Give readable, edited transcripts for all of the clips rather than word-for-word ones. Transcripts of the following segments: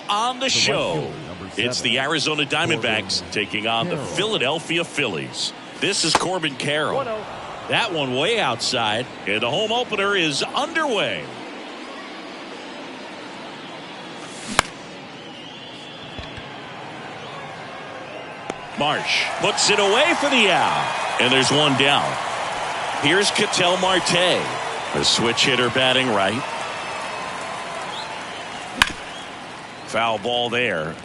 on the show. It's the Arizona Diamondbacks taking on the Philadelphia Phillies. This is Corbin Carroll. That one way outside, and the home opener is underway. Marsh puts it away for the out, and there's one down. Here's Ketel Marte, a switch hitter batting right. Foul ball there.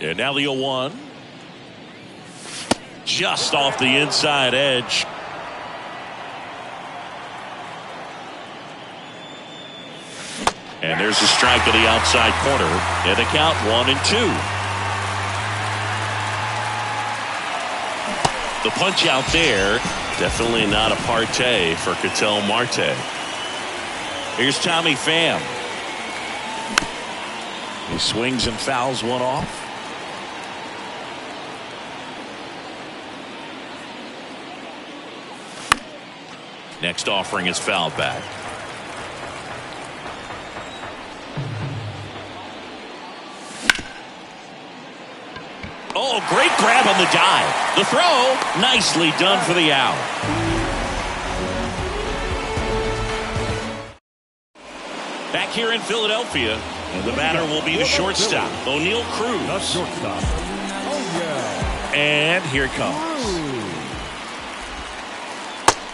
And now the 0-1. Just off the inside edge. And there's a strike to the outside corner. And the count 1-2. The punch out there. Definitely not a partay for Ketel Marte. Here's Tommy Pham. He swings and fouls one off. Next offering is fouled back. Oh, great grab on the dive. The throw, nicely done for the out. Back here in Philadelphia, and the batter will be the shortstop, O'Neal Cruz. And here it comes.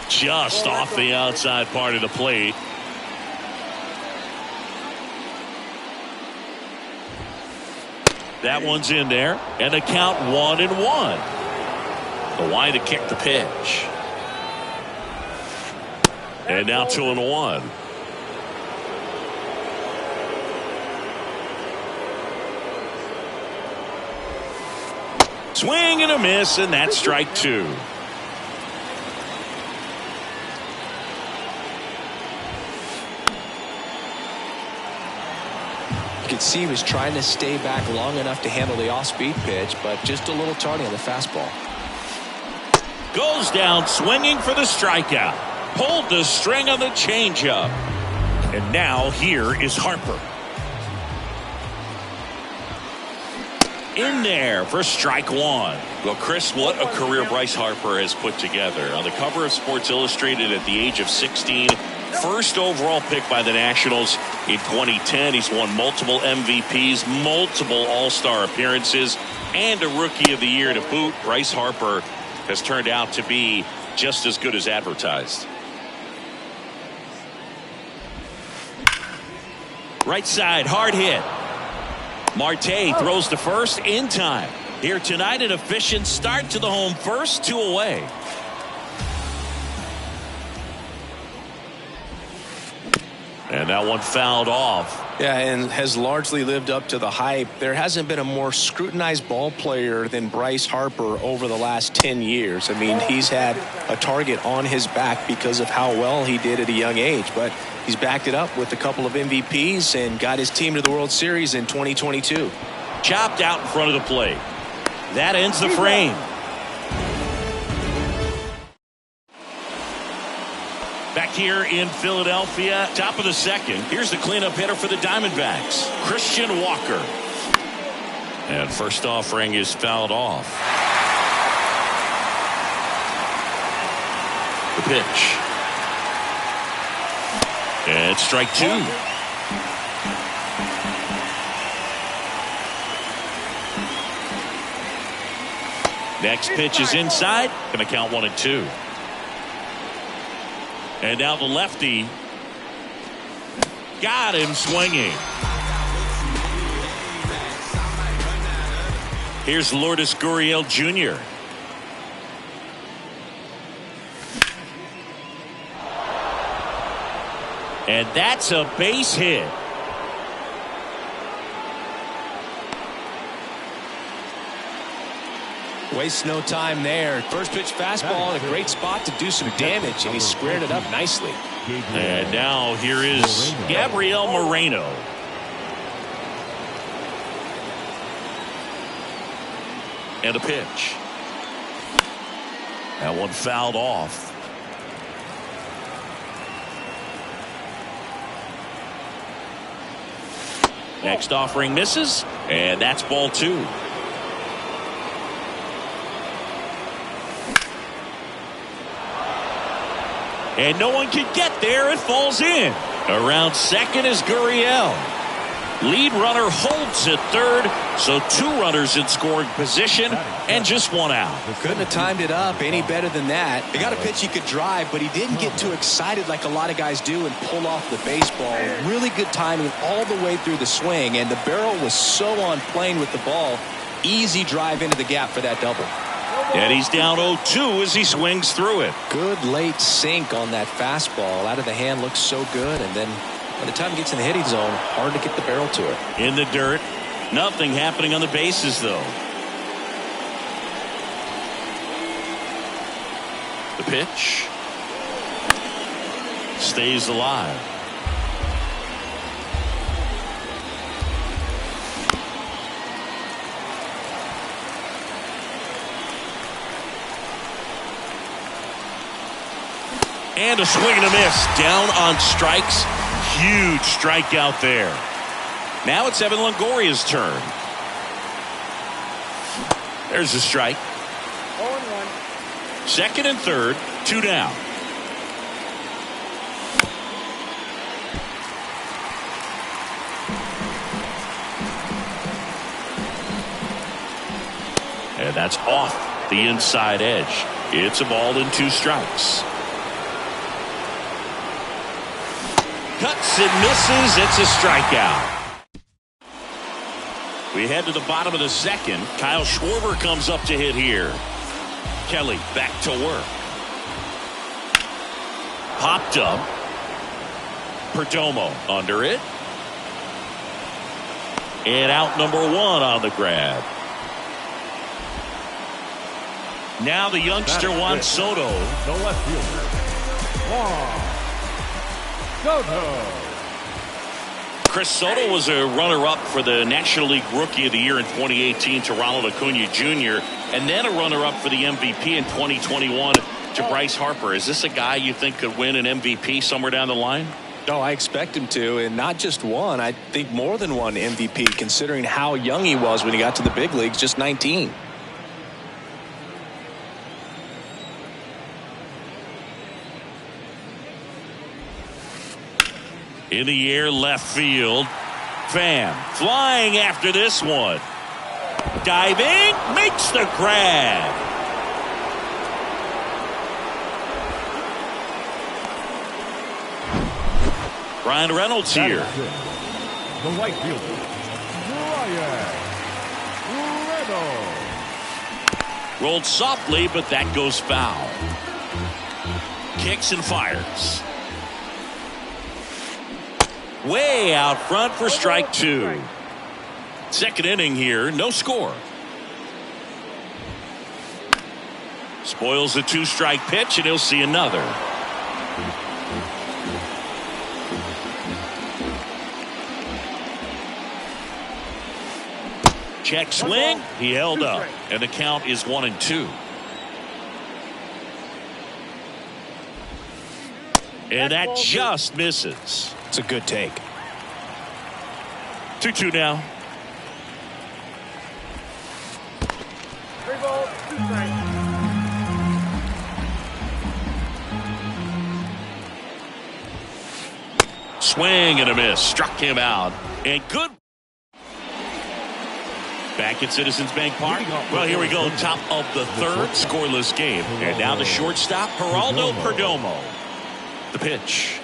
Just off the outside part of the plate. That one's in there, and the count 1-1. The wide to kick the pitch. And now 2-1. Swing and a miss, and that's strike 2. You could see he was trying to stay back long enough to handle the off-speed pitch, but just a little tardy on the fastball. Goes down swinging for the strikeout. Pulled the string on the changeup. And now here is Harper. In there for strike 1. Well, Chris, what a career Bryce Harper has put together. On the cover of Sports Illustrated at the age of 16, first overall pick by the Nationals in 2010. He's won multiple MVPs, multiple All-Star appearances, and a Rookie of the Year to boot. Bryce Harper has turned out to be just as good as advertised. Right side, hard hit. Marte throws to first in time. Here tonight, an efficient start to the home first, 2 away. And that one fouled off. Yeah, and has largely lived up to the hype. There hasn't been a more scrutinized ball player than Bryce Harper over the last 10 years. I mean, he's had a target on his back because of how well he did at a young age. But he's backed it up with a couple of MVPs and got his team to the World Series in 2022. Chopped out in front of the plate. That ends the frame. Back here in Philadelphia, top of the second. Here's the cleanup hitter for the Diamondbacks, Christian Walker. And first offering is fouled off. The pitch. And strike 2. Next pitch is inside. Going to count 1-2. And now the lefty. Got him swinging. Here's Lourdes Gurriel Jr. And that's a base hit. Wastes no time there. First pitch fastball in a great spot to do some damage, and he squared it up nicely. And now here is Gabriel Moreno. And a pitch. That one fouled off. Next offering misses, and that's ball 2. And no one can get there. It falls in. Around second is Gurriel. Lead runner holds at third, so 2 runners in scoring position and just 1 out. Couldn't have timed it up any better than that. He got a pitch he could drive, but he didn't get too excited like a lot of guys do and pull off the baseball. Really good timing all the way through the swing, and the barrel was so on plane with the ball. Easy drive into the gap for that double. And he's down 0-2 as he swings through it. Good late sink on that fastball. Out of the hand looks so good, and then by the time it gets in the hitting zone, hard to get the barrel to it. In the dirt. Nothing happening on the bases, though. The pitch. Stays alive. And a swing and a miss. Down on strikes. Huge strikeout there. Now it's Evan Longoria's turn. There's a strike. 0-1. Second and third, 2 down. And that's off the inside edge. It's a ball and 2 strikes. Cuts and misses. It's a strikeout. We head to the bottom of the second. Kyle Schwarber comes up to hit here. Kelly back to work. Popped up. Perdomo under it. And out number 1 on the grab. Now the youngster Juan Soto. The left fielder, Juan Soto. Chris Soto was a runner-up for the National League Rookie of the Year in 2018 to Ronald Acuna Jr. and then a runner-up for the MVP in 2021 to Bryce Harper. Is this a guy you think could win an MVP somewhere down the line? No, I expect him to, and not just one. I think more than one MVP, considering how young he was when he got to the big leagues, just 19. In the air, left field. Pham flying after this one. Diving, makes the grab. Ryan Reynolds here. The right fielder, Ryan Reynolds. Rolled softly, but that goes foul. Kicks and fires. Way out front for strike 2. Second inning here, no score. Spoils the 2-strike pitch, and he'll see another. Check swing. He held up, and the count is 1-2. And that just misses. It's a good take. 2-2 now. 3 balls, 2 strikes. Swing and a miss. Struck him out. And good. Back at Citizens Bank Park. Well, here we go. Top of the third. Scoreless game. And now the shortstop, Geraldo Perdomo. The pitch.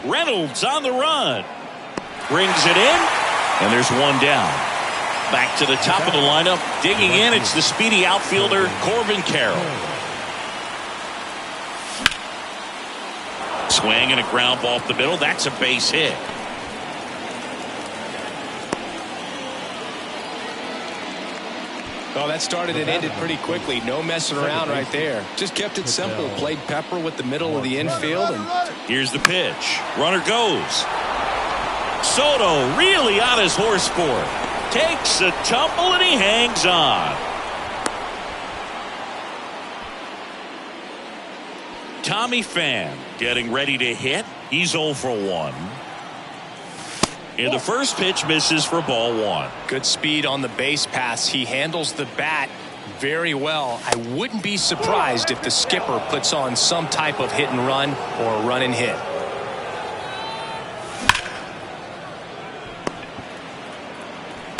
Reynolds on the run. Brings it in. And there's 1 down. Back to the top of the lineup. Digging in, it's the speedy outfielder, Corbin Carroll. Swing and a ground ball up the middle. That's a base hit. Oh, that started and ended pretty quickly. No messing around right there. Just kept it simple. Played pepper with the middle of the infield. And here's the pitch. Runner goes. Soto really on his horse for it. Takes a tumble and he hangs on. Tommy Pham getting ready to hit. He's 0 for 1. And the first pitch misses for ball 1. Good speed on the base pass. He handles the bat very well. I wouldn't be surprised if the skipper puts on some type of hit and run or run and hit.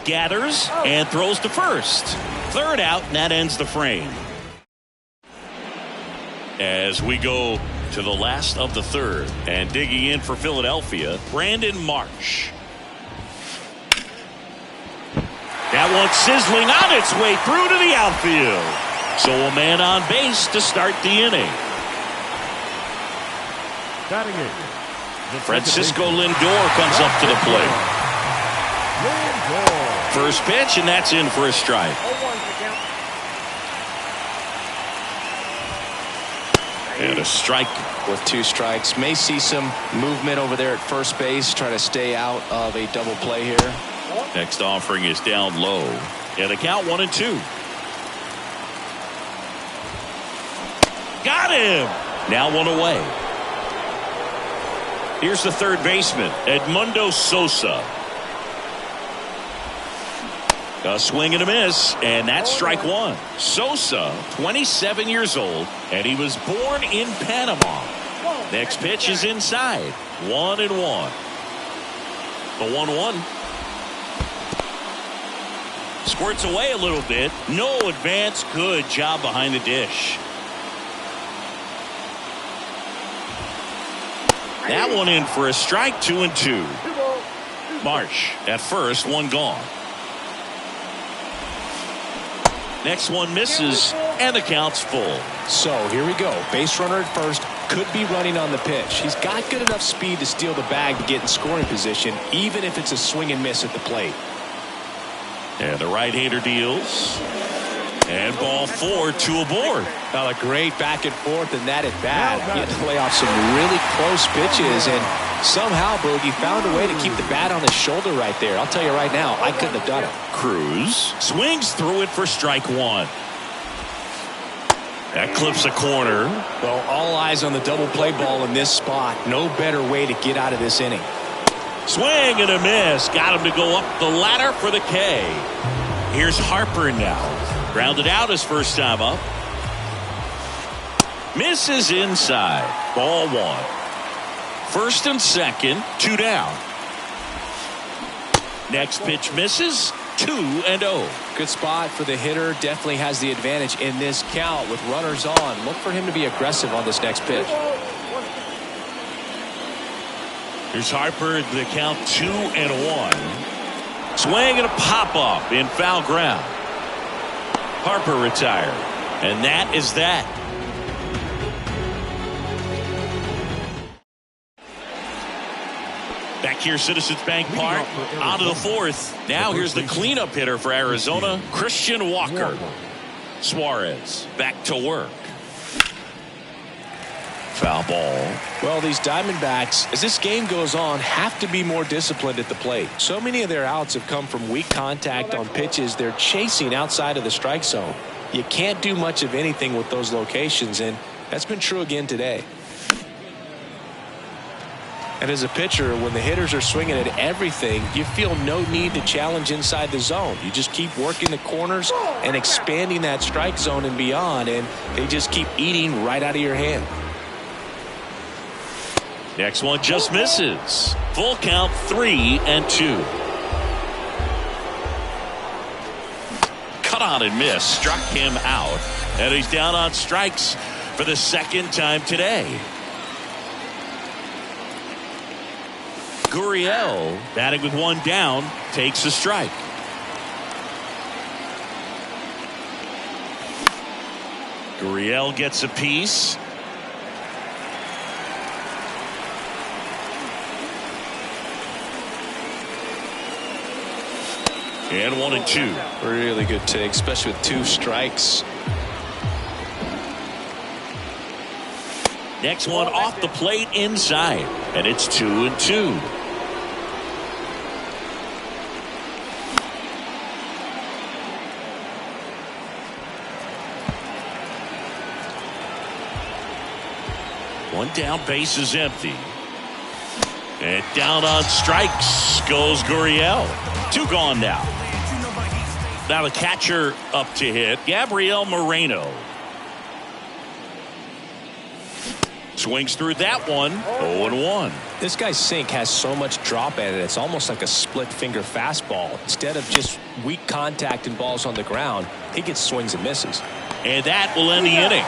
Gathers and throws to first. Third out, and that ends the frame. As we go to the last of the third, and digging in for Philadelphia, Brandon Marsh. That one sizzling on its way through to the outfield. So a man on base to start the inning. Batting eighth, Francisco Lindor comes up to the plate. Lindor. First pitch, and that's in for a strike. And a strike. With 2 strikes. May see some movement over there at first base. Try to stay out of a double play here. Next offering is down low. And a count 1-2. Got him. Now 1 away. Here's the third baseman, Edmundo Sosa. A swing and a miss, and that's strike 1. Sosa, 27 years old, and he was born in Panama. Next pitch is inside. 1-1. The 1-1. Squirts away a little bit. No advance. Good job behind the dish. That one in for a strike. 2-2. Marsh at first, 1 gone. Next one misses, and the count's full. So here we go. Base runner at first. Could be running on the pitch. He's got good enough speed to steal the bag to get in scoring position, even if it's a swing and miss at the plate. And the right-hander deals. And ball 4, 2 aboard. Well, a great back and forth, and that at bat. He had to lay off some really close pitches, and somehow Boogie found a way to keep the bat on his shoulder right there. I'll tell you right now, I couldn't have done it. Cruz swings through it for strike 1. That clips a corner. Well, all eyes on the double play ball in this spot. No better way to get out of this inning. Swing and a miss. Got him to go up the ladder for the K. Here's Harper now. Grounded out his first time up. Misses inside. Ball 1. First and second, 2 down. Next pitch misses. 2-0. Good spot for the hitter. Definitely has the advantage in this count with runners on. Look for him to be aggressive on this next pitch. Here's Harper. The count 2-1. Swing and a pop-up in foul ground. Harper retired. And that is that. Back here, Citizens Bank Park, on to the 4th. Now here's the cleanup hitter for Arizona, Christian Walker. Suarez back to work. Foul ball. Well, these Diamondbacks, as this game goes on, have to be more disciplined at the plate. So many of their outs have come from weak contact on pitches they're chasing outside of the strike zone. You can't do much of anything with those locations, and that's been true again today. And as a pitcher, when the hitters are swinging at everything, you feel no need to challenge inside the zone. You just keep working the corners and expanding that strike zone and beyond, and they just keep eating right out of your hand. Next one just misses. Full count, 3-2. Cut on and miss. Struck him out. And he's down on strikes for the second time today. Gurriel, batting with 1 down, takes a strike. Gurriel gets a piece. And 1-2. Really good take, especially with 2 strikes. Next one off the plate inside. And it's 2-2. One down, base is empty. And down on strikes goes Gurriel. 2 gone now. Now the catcher up to hit, Gabriel Moreno. Swings through that one. 0-1. This guy's sink has so much drop at it. It's almost like a split finger fastball. Instead of just weak contact and balls on the ground, he gets swings and misses. And that will end the inning.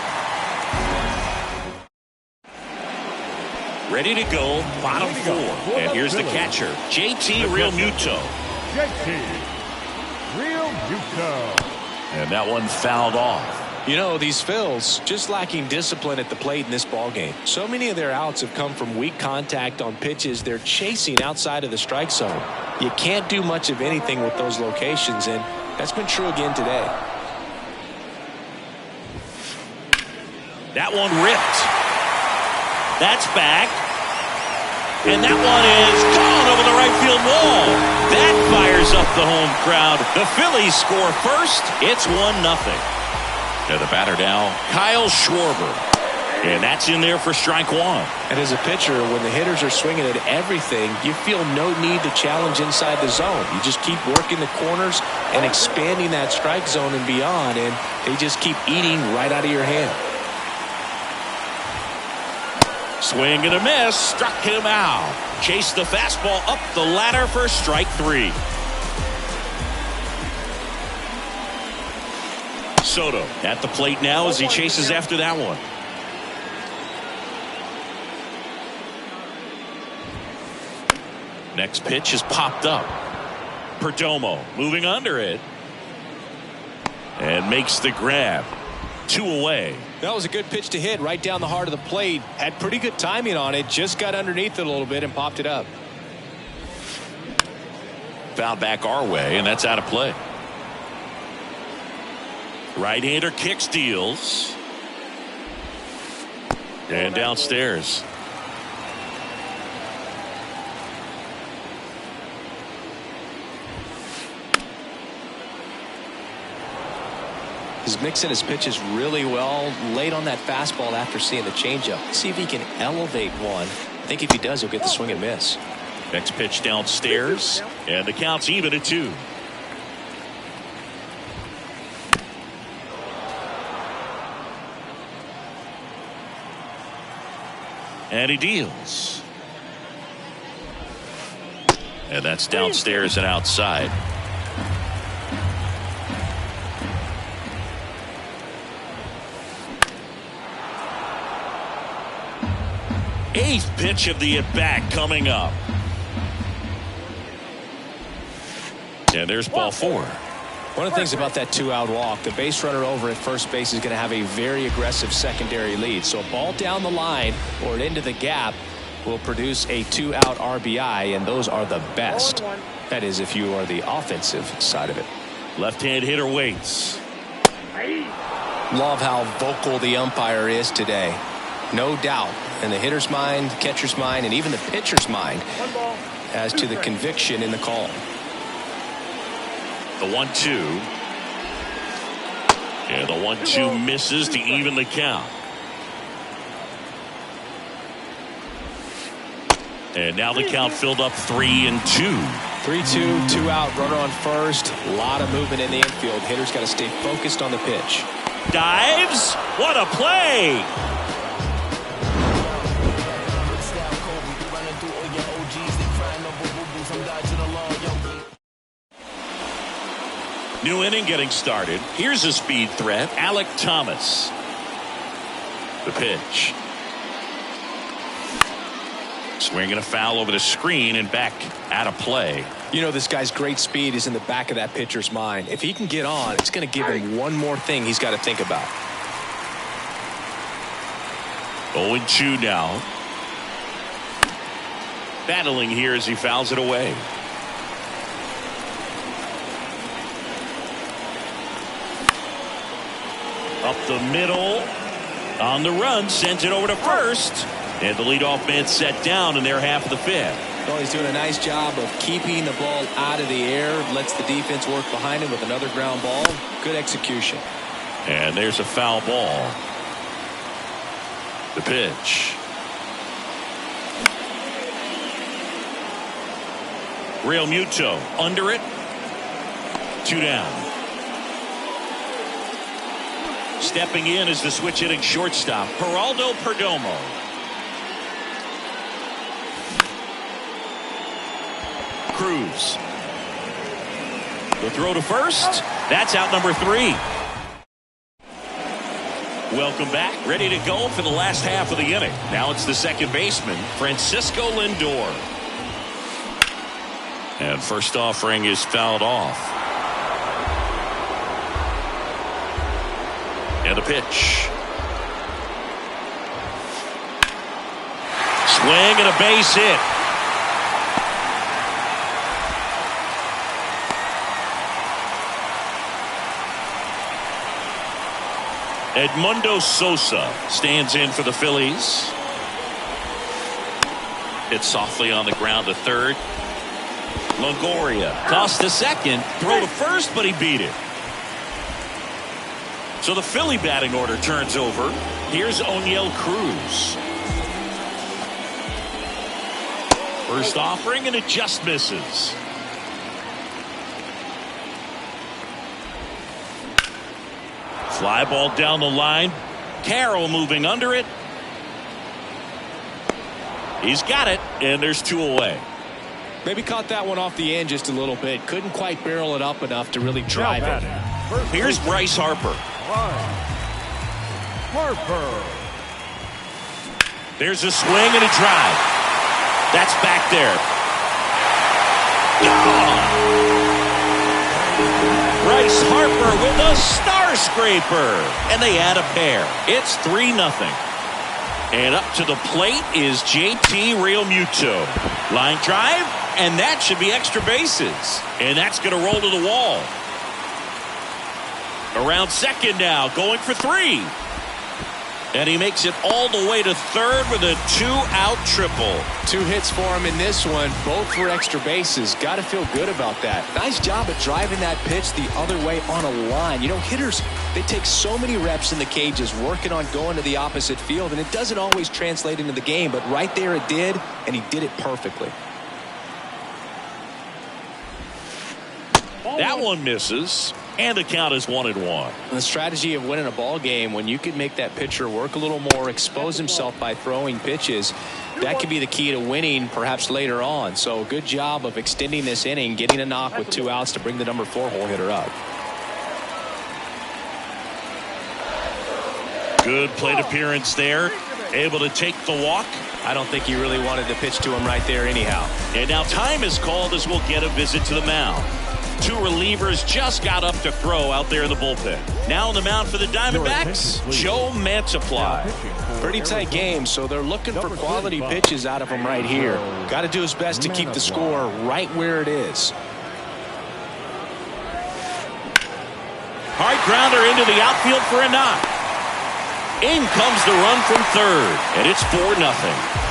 Ready to go, bottom 4. And here's the catcher, JT Realmuto. JT Realmuto. And that one fouled off. You know, these Phils just lacking discipline at the plate in this ballgame. So many of their outs have come from weak contact on pitches they're chasing outside of the strike zone. You can't do much of anything with those locations, and that's been true again today. That one ripped. That's back. And that one is gone over the right field wall. That fires up the home crowd. The Phillies score first. It's 1-0. The batter now, Kyle Schwarber. And that's in there for strike 1. And as a pitcher, when the hitters are swinging at everything, you feel no need to challenge inside the zone. You just keep working the corners and expanding that strike zone and beyond, and they just keep eating right out of your hand. Swing and a miss, struck him out. Chased the fastball up the ladder for strike 3. Soto at the plate now as he chases after that one. Next pitch is popped up. Perdomo moving under it and makes the grab. 2 away. That was a good pitch to hit right down the heart of the plate. Had pretty good timing on it. Just got underneath it a little bit and popped it up. Fouled back our way, and that's out of play. Right-hander kicks, deals. And downstairs. He's mixing his pitches really well. Late on that fastball after seeing the changeup. See if he can elevate one. I think if he does, he'll get the swing and miss. Next pitch downstairs. And the count's even at 2. And he deals. And that's downstairs and outside. Eighth pitch of the at-bat coming up. And there's ball 4. One of the things about that 2-out walk, the base runner over at first base is going to have a very aggressive secondary lead. So a ball down the line or into the gap will produce a 2-out RBI, and those are the best. That is, if you are the offensive side of it. Left-hand hitter waits. Love how vocal the umpire is today. No doubt in the hitter's mind, catcher's mind, and even the pitcher's mind as to the conviction in the call. The 1-2. And the 1-2 misses to even the count. And now the count filled up 3-2. 3-2, 2-out, runner on first. A lot of movement in the infield. Hitter's got to stay focused on the pitch. Dives. What a play. New inning getting started. Here's a speed threat. Alec Thomas. The pitch. Swinging a foul over the screen and back out of play. You know, this guy's great speed is in the back of that pitcher's mind. If he can get on, it's going to give him one more thing he's got to think about. 0-2 now. Battling here as he fouls it away. Up the middle. On the run. Sends it over to first. And the leadoff man set down in their half of the 5th. Well, he's doing a nice job of keeping the ball out of the air. Lets the defense work behind him with another ground ball. Good execution. And there's a foul ball. The pitch. Real Muto under it. 2 down. Stepping in is the switch hitting shortstop, Geraldo Perdomo. Cruz. The throw to first. That's out number 3. Welcome back. Ready to go for the last half of the inning. Now it's the second baseman, Francisco Lindor. And first offering is fouled off. And a pitch. Swing and a base hit. Edmundo Sosa stands in for the Phillies. Hit softly on the ground to third. Longoria tossed to second. Throw to first, but he beat it. So the Philly batting order turns over. Here's O'Neill Cruz. First offering, and it just misses. Fly ball down the line. Carroll moving under it. He's got it, and there's 2 away. Maybe caught that one off the end just a little bit. Couldn't quite barrel it up enough to really drive it. Here's Bryce Harper. There's a swing and a drive. That's back there. Gone. Bryce Harper with a star scraper, and they add a pair. It's 3-0. And up to the plate is JT Realmuto. Line drive, and that should be extra bases. And that's going to roll to the wall. Around second now, going for 3. And he makes it all the way to third with a 2-out triple. 2 hits for him in this one, both for extra bases. Got to feel good about that. Nice job of driving that pitch the other way on a line. You know, hitters, they take so many reps in the cages working on going to the opposite field, and it doesn't always translate into the game, but right there it did, and he did it perfectly. That one misses, and the count is 1-1. The strategy of winning a ball game, when you can make that pitcher work a little more, expose himself by throwing pitches, that could be the key to winning perhaps later on. So good job of extending this inning, getting a knock with 2 outs to bring the number 4 hole hitter up. Good plate appearance there. Able to take the walk. I don't think he really wanted to pitch to him right there anyhow. And now time is called as we'll get a visit to the mound. 2 relievers just got up to throw out there in the bullpen. Now on the mound for the Diamondbacks, Joe Mantiply. Pretty tight game, so they're looking for quality pitches out of him right here. Got to do his best to keep the score right where it is. Hard grounder into the outfield for a knock. In comes the run from third, and it's 4-0.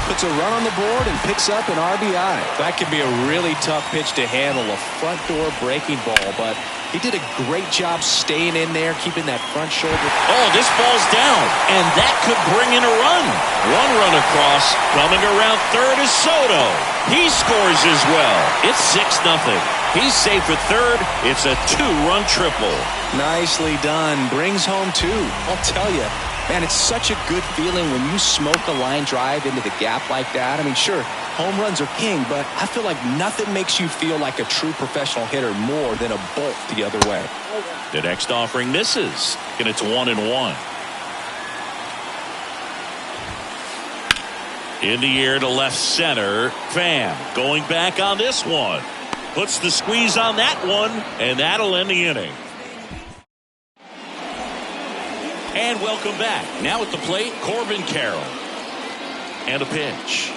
Puts a run on the board and picks up an RBI. That could be a really tough pitch to handle, a front door breaking ball, but he did a great job staying in there, keeping that front shoulder. Oh, this ball's down, and that could bring in a run. 1 run across, coming around third is Soto. He scores as well. It's 6-0. He's safe at third. It's a 2-run triple. Nicely done. Brings home 2. I'll tell you, man, it's such a good feeling when you smoke a line drive into the gap like that. I mean, sure, home runs are king, but I feel like nothing makes you feel like a true professional hitter more than a bolt the other way. The next offering misses, and it's 1-1. In the air to left center. Pham going back on this one. Puts the squeeze on that one, and that'll end the inning. And welcome back. Now at the plate, Corbin Carroll. And a pitch.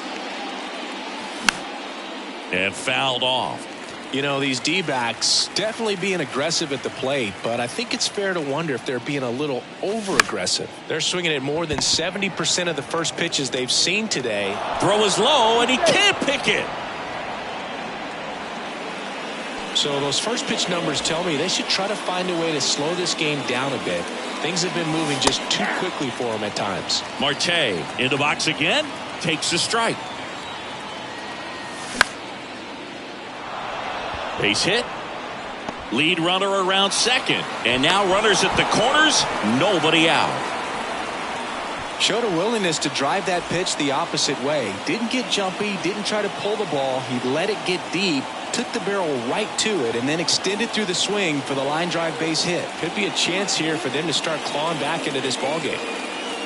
And fouled off. You know, these D-backs definitely being aggressive at the plate, but I think it's fair to wonder if they're being a little over-aggressive. They're swinging at more than 70% of the first pitches they've seen today. Throw is low, and he can't pick it. So those first pitch numbers tell me they should try to find a way to slow this game down a bit. Things have been moving just too quickly for him at times. Marte in the box again, takes a strike. Base hit. Lead runner around second. And now runners at the corners. Nobody out. Showed a willingness to drive that pitch the opposite way. Didn't get jumpy, didn't try to pull the ball. He let it get deep, took the barrel right to it, and then extended through the swing for the line drive base hit. Could be a chance here for them to start clawing back into this ballgame.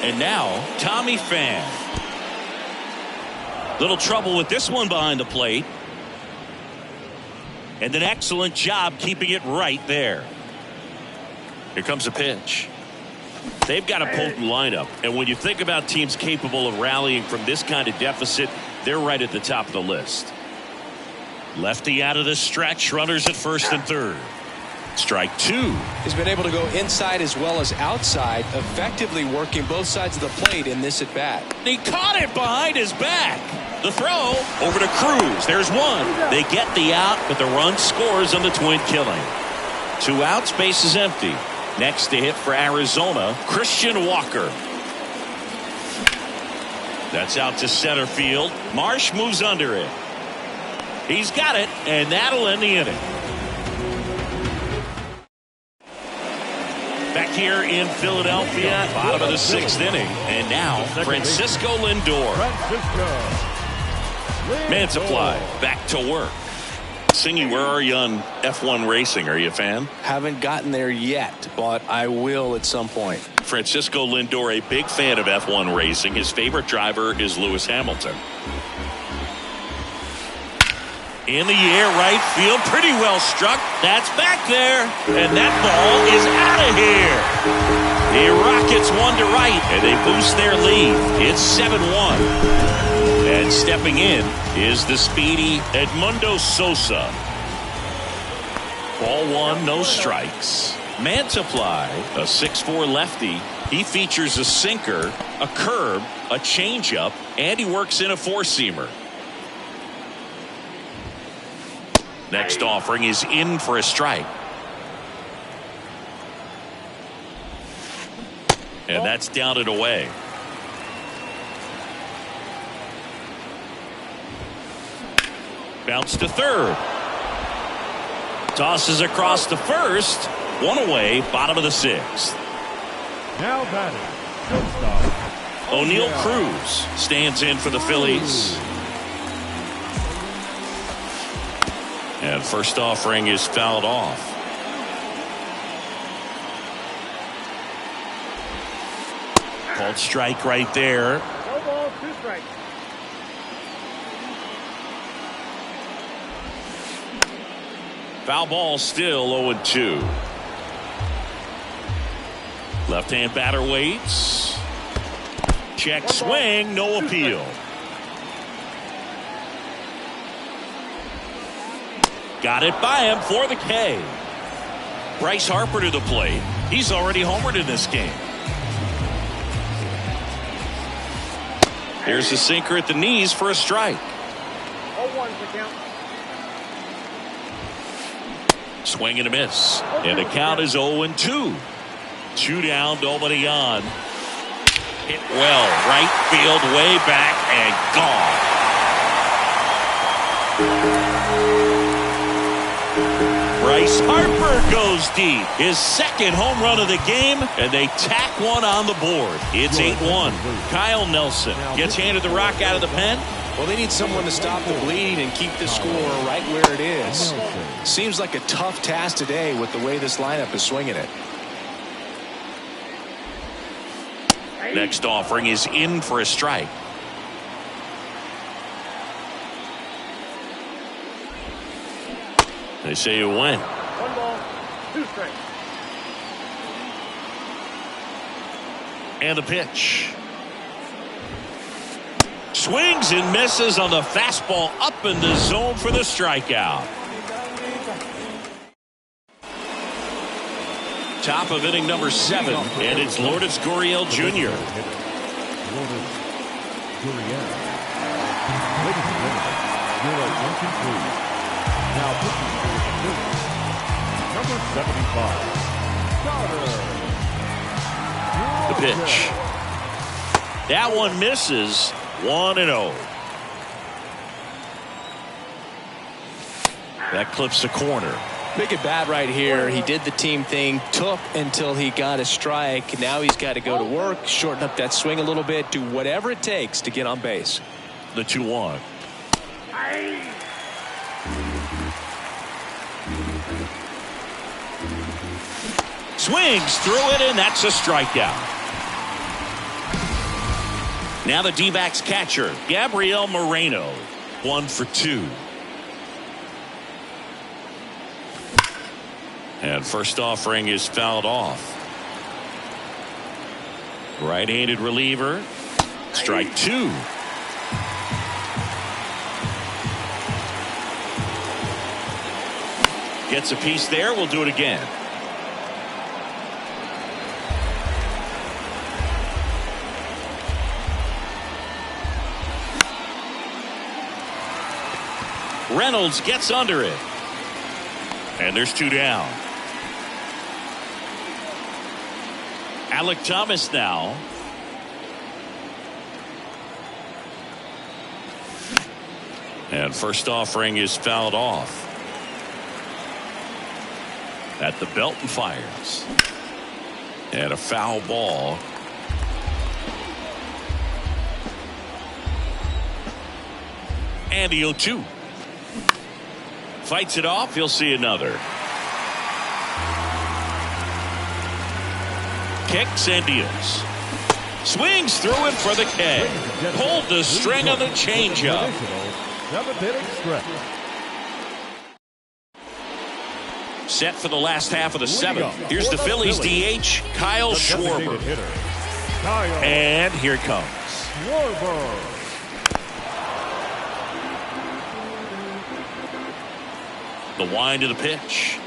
And now, Tommy Pham. Little trouble with this one behind the plate. And an excellent job keeping it right there. Here comes a pitch. They've got a potent lineup, and when you think about teams capable of rallying from this kind of deficit, they're right at the top of the list. Lefty out of the stretch, runners at first and third. Strike two. He's been able to go inside as well as outside, effectively working both sides of the plate in this at bat. He caught it behind his back. The throw over to Cruz. There's one. They get the out, but the run scores on the twin killing. 2 outs, base is empty. Next to hit for Arizona, Christian Walker. That's out to center field. Marsh moves under it. He's got it, and that'll end the inning. Back here in Philadelphia, bottom of the 6th inning. And now, Francisco Lindor. Mantiply back to work. Singy, where are you on F1 racing? Are you a fan? Haven't gotten there yet, but I will at some point. Francisco Lindor, a big fan of F1 racing. His favorite driver is Lewis Hamilton. In the air, right field, pretty well struck. That's back there, and that ball is out of here. The Rockets 1 to right, and they boost their lead. It's 7-1. And stepping in is the speedy Edmundo Sosa. Ball 1, no strikes. Mantiply, a 6'4" lefty. He features a sinker, a curve, a changeup, and he works in a 4-seamer. Next offering is in for a strike. And that's down and away. Bounce to third. Tosses across to first. 1 away, bottom of the 6th. Now batting, shortstop O'Neal Cruz stands in for the Phillies. And first offering is fouled off. Called strike right there. No ball, 2 strikes. Foul ball still 0-2. Left-hand batter waits. Check swing, no appeal. Got it by him for the K. Bryce Harper to the plate. He's already homered in this game. Here's the sinker at the knees for a strike. 0-1 to count. Swing and a miss. And the count is 0-2. 2 down, nobody on. Hit well, right field, way back, and gone. Bryce Harper goes deep. His 2nd home run of the game, and they tack one on the board. It's 8-1. Kyle Nelson gets handed the rock out of the pen. Well, they need someone to stop the bleed and keep the score right where it is. Seems like a tough task today with the way this lineup is swinging it. Next offering is in for a strike. They say you win. 1 ball, 2 strikes. And the pitch. Swings and misses on the fastball up in the zone for the strikeout. Top of inning number 7, and it's Lourdes Gurriel Jr. Lourdes Gurriel. Ladies and gentlemen, your attention please. Now pitching for the Phillies, number 75, Carter. The pitch. That one misses. 1-0. That clips the corner. Big at bat right here. He did the team thing, took until he got a strike. Now he's got to go to work, shorten up that swing a little bit, do whatever it takes to get on base. The 2-1. Swings through it, and that's a strikeout. Now the D-backs catcher, Gabriel Moreno, 1 for 2. And first offering is fouled off. Right-handed reliever, strike 2. Gets a piece there. We'll do it again. Reynolds gets under it. And there's 2 down. Alec Thomas now. And first offering is fouled off. At the belt and fires. And a foul ball. And the 0-2. Fights it off. He'll see another. Kicks and deals. Swings through it for the K. Pulled the string on the changeup. Set for the last half of the 7th. Here's the Phillies DH, Kyle Schwarber. And here it comes. The wind of the pitch.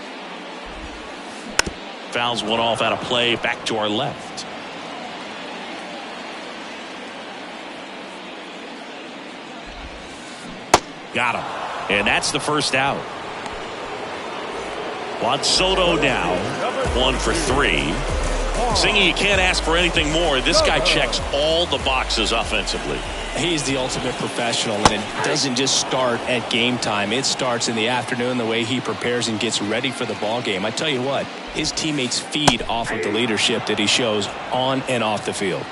Fouls one off out of play, back to our left. Got him. And that's the first out. Juan Soto now 1 for 3. Singy, you can't ask for anything more. This guy checks all the boxes offensively. He's the ultimate professional, and it doesn't just start at game time. It starts in the afternoon, the way he prepares and gets ready for the ball game. I tell you what, his teammates feed off of the leadership that he shows on and off the field.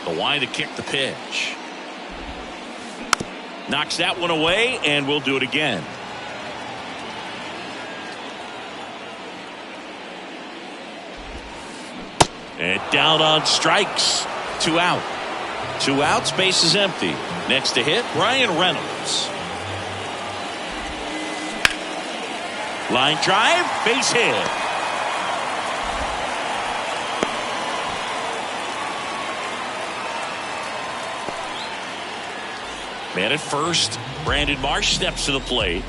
The wind to kick the pitch. Knocks that one away, and we'll do it again. And down on strikes. 2 out. 2 outs, base is empty. Next to hit, Ryan Reynolds. Line drive, base hit. Man at first, Brandon Marsh steps to the plate.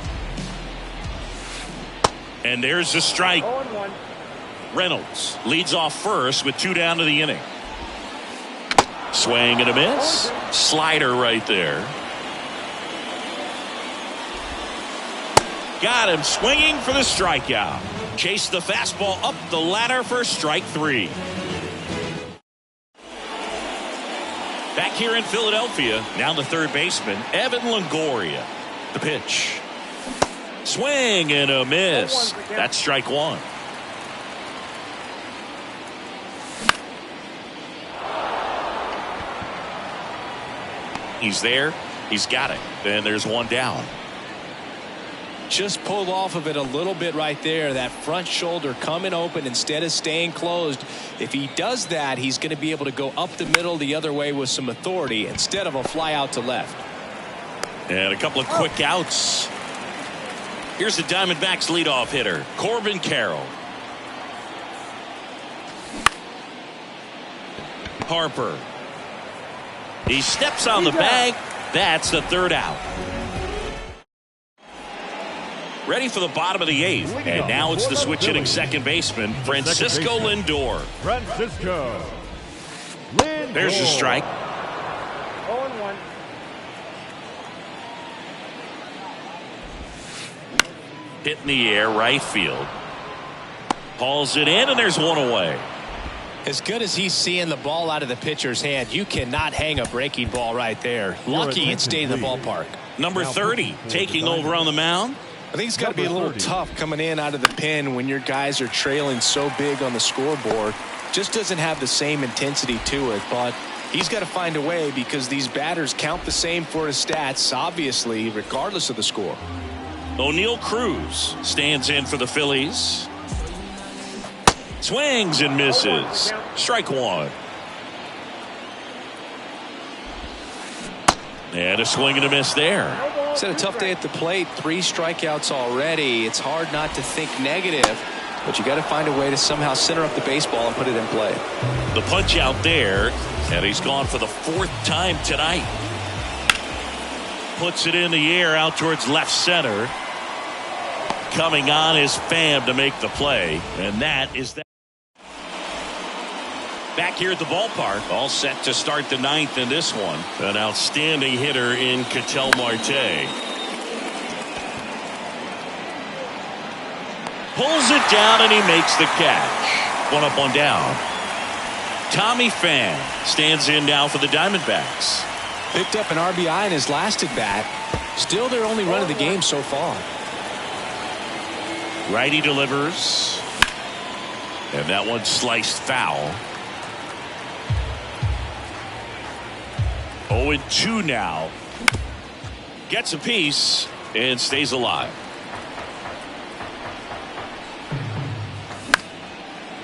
And there's the strike. Reynolds leads off first with 2 down to the inning. Swing and a miss. Slider right there. Got him swinging for the strikeout. Chased the fastball up the ladder for strike 3. Back here in Philadelphia, now the third baseman, Evan Longoria. The pitch. Swing and a miss. That's strike 1. He's there. He's got it. Then there's 1 down. Just pulled off of it a little bit right there. That front shoulder coming open instead of staying closed. If he does that, he's going to be able to go up the middle the other way with some authority instead of a fly out to left. And a couple of quick outs. Here's the Diamondbacks leadoff hitter, Corbin Carroll. Harper. He steps on the bag. That's the 3rd out. Ready for the bottom of the 8th. And now it's the switch hitting second baseman, Francisco Lindor. There's the strike. 0-1. Hit in the air, right field. Hauls it in, and there's 1 away. As good as he's seeing the ball out of the pitcher's hand, you cannot hang a breaking ball right there. Lucky it stayed in the ballpark. Number 30 taking over on the mound. I think it's got to be a little tough coming in out of the pen when your guys are trailing so big on the scoreboard. Just doesn't have the same intensity to it, but he's got to find a way because these batters count the same for his stats, obviously, regardless of the score. O'Neal Cruz stands in for the Phillies. Swings and misses. Strike one. And a swing and a miss there. He's had a tough day at the plate. 3 strikeouts already. It's hard not to think negative, but you got to find a way to somehow center up the baseball and put it in play. The punch out there, and he's gone for the 4th time tonight. Puts it in the air out towards left center. Coming on is Pham to make the play, and that is that. Back here at the ballpark, all set to start the 9th in this one. An outstanding hitter in Ketel Marte. Pulls it down and he makes the catch. 1 up, 1 down. Tommy Pham stands in now for the Diamondbacks. Picked up an RBI in his last at bat. Still their only run of the game so far. Righty delivers. And that one sliced foul. 0-2 now. Gets a piece and stays alive.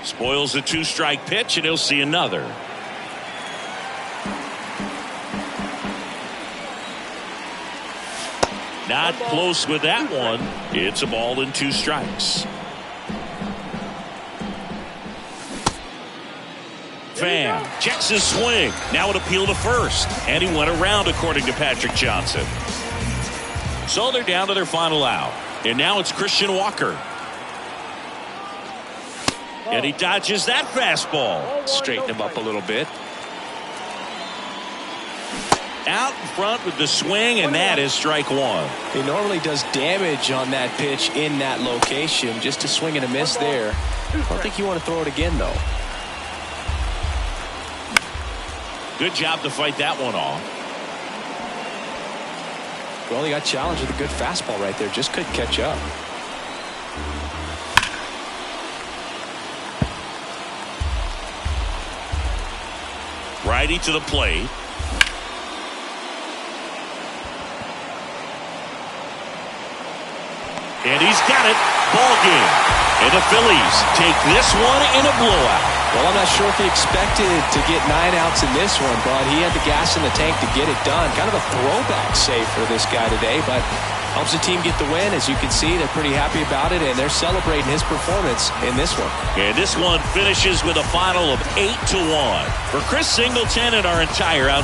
Spoils the 2-strike pitch and he'll see another. Not close with that one. It's a ball and 2 strikes. Pham checks his swing. Now an appeal to first. And he went around, according to Patrick Johnson. So they're down to their final out. And now it's Christian Walker. And he dodges that fastball. Straighten him up a little bit. Out in front with the swing, and that is strike 1. He normally does damage on that pitch in that location. Just a swing and a miss there. I don't think you want to throw it again, though. Good job to fight that one off. Well, he got challenged with a good fastball right there. Just couldn't catch up. Righty to the plate. And he's got it. Ball game. And the Phillies take this one in a blowout. Well, I'm not sure if he expected to get 9 outs in this one, but he had the gas in the tank to get it done. Kind of a throwback save for this guy today, but helps the team get the win. As you can see, they're pretty happy about it, and they're celebrating his performance in this one. And this one finishes with a final of 8-1. For Chris Singleton and our entire outside